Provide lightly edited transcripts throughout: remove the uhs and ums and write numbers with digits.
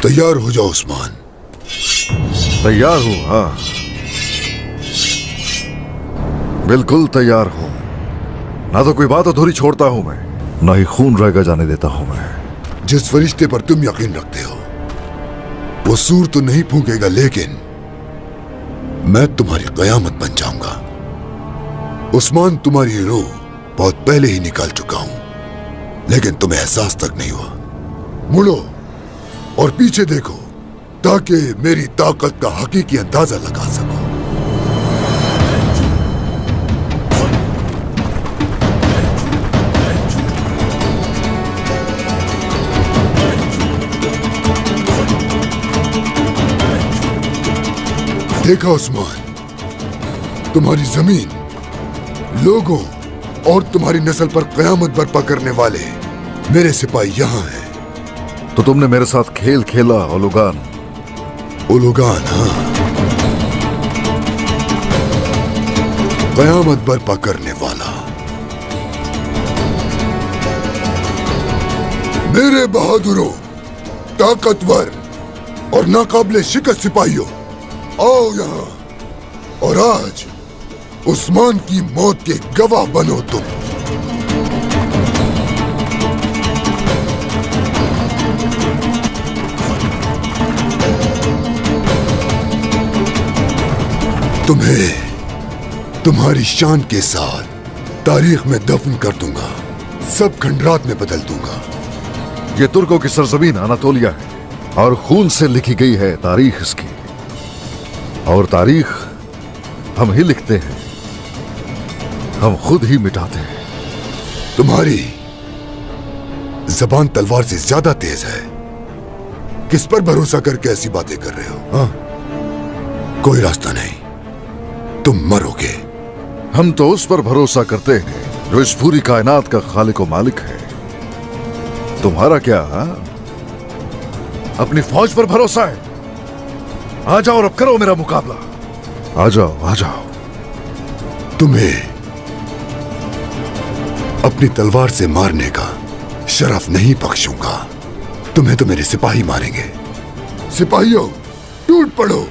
तैयार हो जाओ उस्मान। तैयार हूं, हाँ बिल्कुल तैयार हूं। ना तो कोई बात अधूरी छोड़ता हूं मैं, ना ही खून रह जाने देता हूं मैं। जिस फरिश्ते पर तुम यकीन रखते हो वो सूर तो नहीं फूंकेगा, लेकिन मैं तुम्हारी कयामत बन जाऊंगा। उस्मान, तुम्हारी रूह बहुत पहले ही निकाल चुका हूं, लेकिन तुम्हें एहसास तक नहीं हुआ। मुड़ो और पीछे देखो ताकि मेरी ताकत का हकीकी अंदाजा लगा सको। देखा उस्मान, तुम्हारी जमीन, लोगों और तुम्हारी नस्ल पर कयामत बर्पा करने वाले मेरे सिपाही यहां हैं। तो तुमने मेरे साथ खेल खेला ओलुगान। ओलुगान, हाँ, कयामत बर्पा करने वाला। मेरे बहादुरों, ताकतवर और नाकाबिले शिकस्त सिपाहियों, आओ यहां और आज उस्मान की मौत के गवाह बनो तुम। तुम्हें तुम्हारी शान के साथ तारीख में दफन कर दूंगा, सब खंडरात में बदल दूंगा। ये तुर्कों की सरजमीन अनातोलिया है और खून से लिखी गई है तारीख इसकी, और तारीख हम ही लिखते हैं, हम खुद ही मिटाते हैं। तुम्हारी जबान तलवार से ज्यादा तेज है। किस पर भरोसा करके ऐसी बातें कर रहे हो? हाँ, कोई रास्ता नहीं, तुम मरोगे। हम तो उस पर भरोसा करते हैं जो इस पूरी कायनात का खालिक व मालिक है। तुम्हारा क्या, हाँ? अपनी फौज पर भरोसा है? आ जाओ और अब करो मेरा मुकाबला। आ जाओ, आ जाओ। तुम्हें अपनी तलवार से मारने का शरफ नहीं बख्शूंगा। तुम्हें तो मेरे सिपाही मारेंगे। सिपाहियों, टूट पड़ो।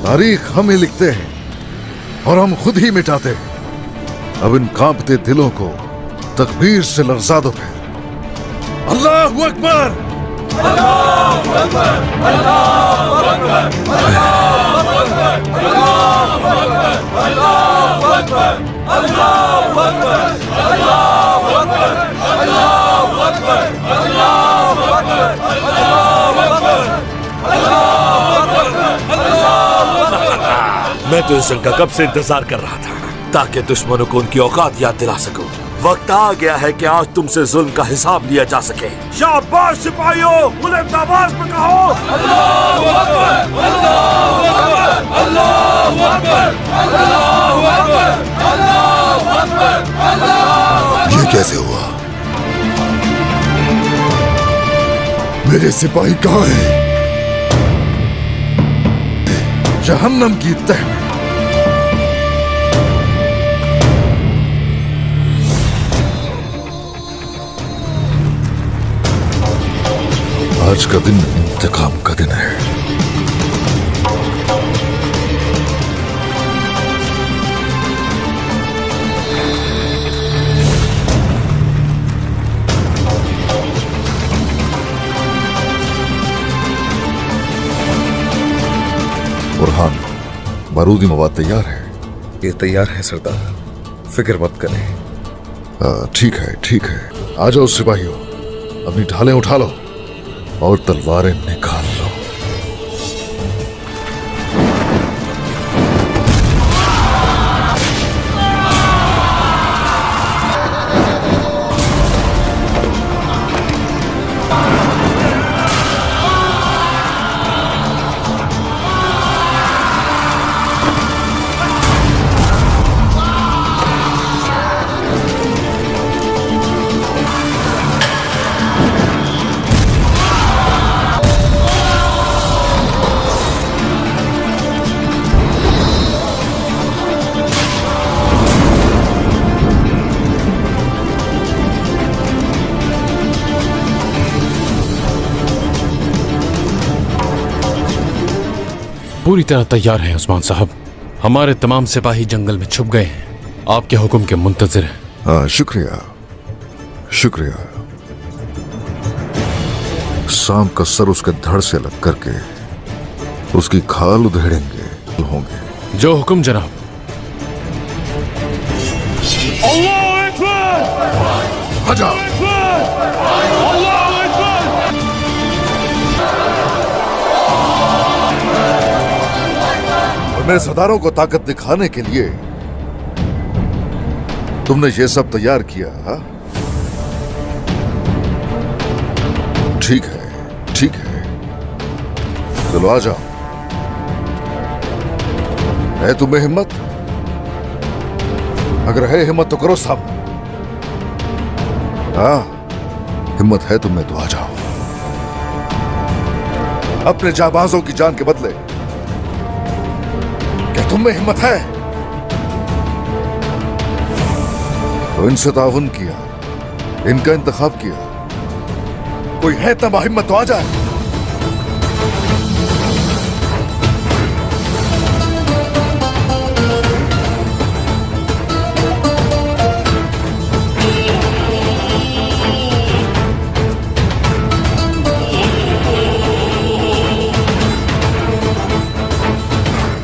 तारीख हम ही लिखते हैं और हम खुद ही मिटाते हैं। अब इन कांपते दिलों को तकबीर से लरजा दो फिर। अल्लाहू अकबर, अल्लाहू अकबर, अल्लाहू अकबर, अल्लाहू अकबर, अल्लाहू अकबर, अल्लाहू अकबर, अल्लाहू अकबर, अल्लाहू अकबर, अल्लाहू अकबर, अल्लाहू अकबर, अल्लाहू अकबर, अल्लाहू अकबर। मैं तो इस जंग का कब से इंतजार कर रहा था ताकि दुश्मनों को उनकी औकात याद दिला सकूं। वक्त आ गया है कि आज तुमसे जुल्म का हिसाब लिया जा सके। शाबाश सिपाहियों, बुलंद आवाज में कहो, अल्लाहू अकबर, अल्लाहू अकबर, अल्लाहू अकबर, अल्लाहू अकबर, अल्लाहू अकबर, अल्लाहू अकबर। ये कैसे हुआ? मेरे सिपाही कहाँ हैं? जहन्नम की तह में। आज का दिन इंतकाम का दिन है। बुरहान, बारूदी मवाद तैयार है? ये तैयार है सरदार, फिक्र मत करें। ठीक है, ठीक है। आ जाओ सिपाहियों, अपनी ढालें उठा लो और तलवारें निकाल लो। पूरी तरह तैयार हैं उस्मान साहब। हमारे तमाम सिपाही जंगल में छुप गए हैं, आपके हुक्म के मुंतजिर हैं। हाँ, शुक्रिया शुक्रिया। सांप का सर उसके धड़ से अलग करके उसकी खाल उधेड़ेंगे होंगे। जो हुक्म जनाब। आजा। और मेरे सरदारों को ताकत दिखाने के लिए तुमने ये सब तैयार किया, हा? ठीक है ठीक है, चलो आ जाओ। है तुम्हें हिम्मत? अगर है हिम्मत तो करो साहब। हाँ, हिम्मत है तुम में तो आ जाओ। अपने जाबाजों की जान के बदले क्या तुम में हिम्मत है? तो इनसे ताउन किया, इनका इंतखाब किया। कोई है तब हिम्मत तो आ जाए।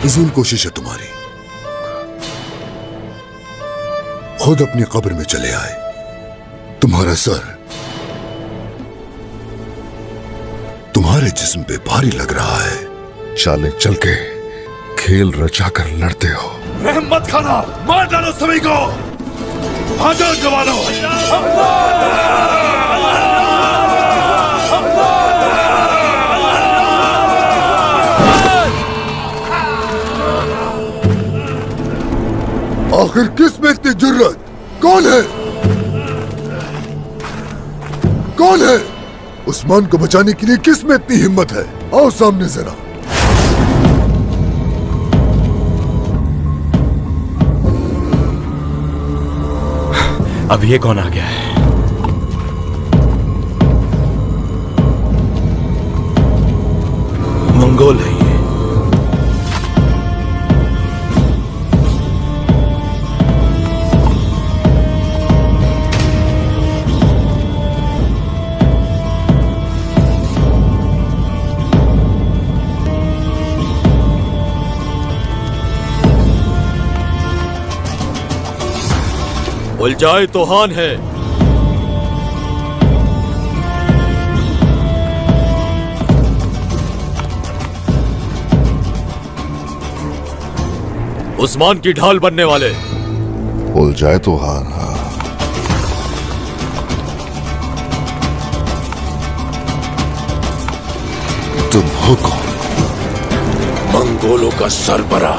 फिजूल कोशिश है तुम्हारी। खुद अपनी कब्र में चले आए। तुम्हारा सर तुम्हारे जिस्म पे भारी लग रहा है। चालें चल के खेल रचाकर लड़ते हो। रहम मत खाना, मार डालो सभी को। आ जाओ जवानों। आखिर किस में इतनी जुर्रत? कौन है? कौन है? उस्मान को बचाने के लिए किस में इतनी हिम्मत है? आओ सामने जरा। अब ये कौन आ गया है? मंगोल है ये। उलझाए तोहान है। उस्मान की ढाल बनने वाले। बोल जाए तो हार। हाँ, तुम हो कौन? मंगोलों का सरबरा।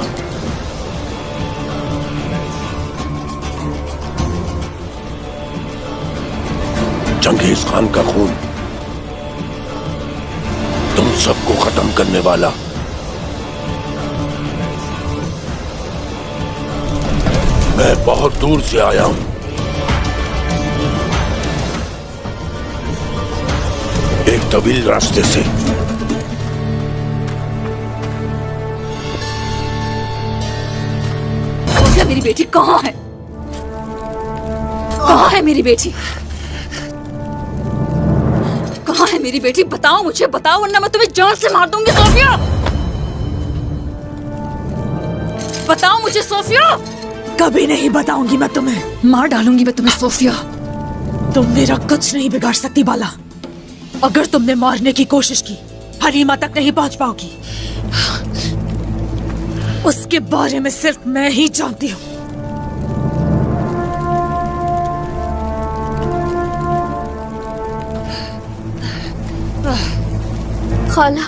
चंगेज खान का खून तुम सबको खत्म करने वाला। मैं बहुत दूर से आया हूं। एक तवील रास्ते से। सोफिया मेरी बेटी कहाँ है? कहाँ है मेरी बेटी? कहाँ है मेरी बेटी? बताओ मुझे, बताओ, वरना मैं तुम्हें जान से मार दूंगी। सोफिया, बताओ मुझे सोफिया। कभी नहीं बताऊंगी मैं तुम्हें। मार डालूंगी मैं तुम्हें सोफिया। तुम मेरा कुछ नहीं बिगाड़ सकती बाला। अगर तुमने मारने की कोशिश की, हलीमा तक नहीं पहुंच पाओगी। उसके बारे में सिर्फ मैं ही जानती हूँ। खाला,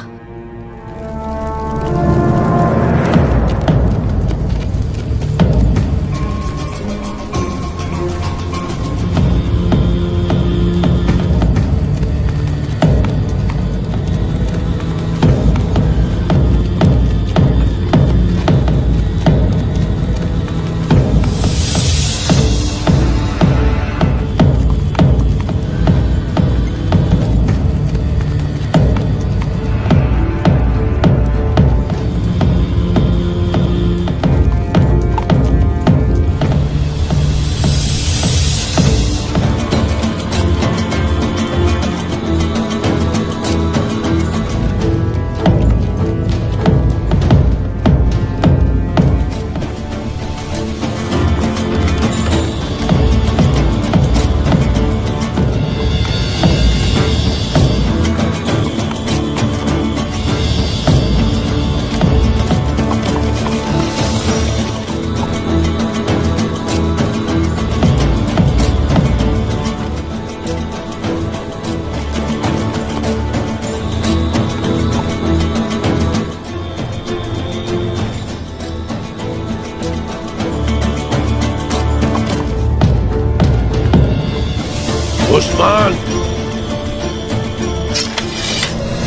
उस्मान,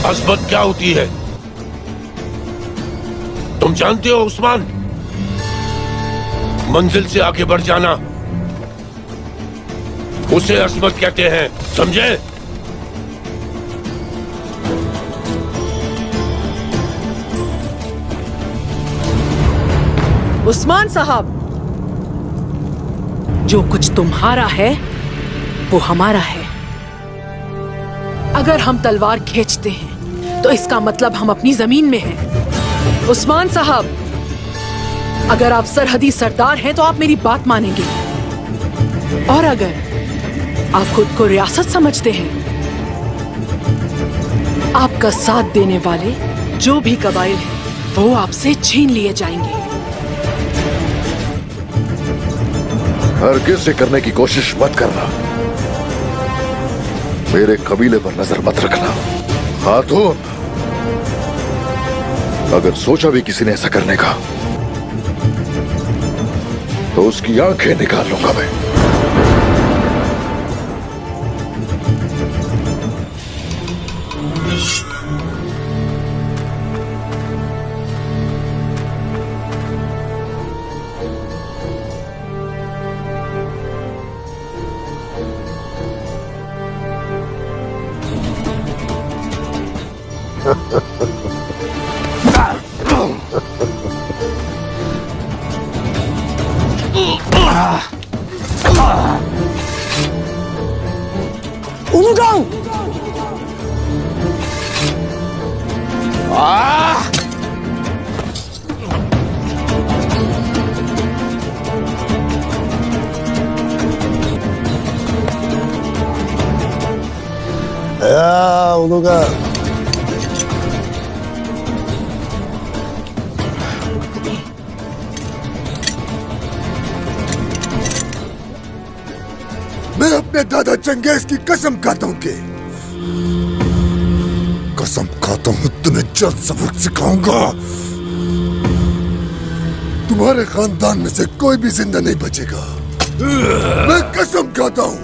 असमत क्या होती है तुम जानते हो उस्मान? मंजिल से आगे बढ़ जाना, उसे असमत कहते हैं, समझे? उस्मान साहब, जो कुछ तुम्हारा है वो हमारा है। अगर हम तलवार खींचते हैं तो इसका मतलब हम अपनी जमीन में हैं। उस्मान साहब, अगर आप सरहदी सरदार हैं तो आप मेरी बात मानेंगे, और अगर आप खुद को रियासत समझते हैं, आपका साथ देने वाले जो भी कबाइल हैं वो आपसे छीन लिए जाएंगे। हरगिज़ से करने की कोशिश मत करना। मेरे कबीले पर नजर मत रखना। खातून, अगर सोचा भी किसी ने ऐसा करने का तो उसकी आंखें निकाल लूंगा मैं। मैं अपने दादा चंगेज की कसम खाता हूं कि तुम्हें जल्द सबक सिखाऊंगा। तुम्हारे खानदान में से कोई भी जिंदा नहीं बचेगा। मैं कसम खाता हूं।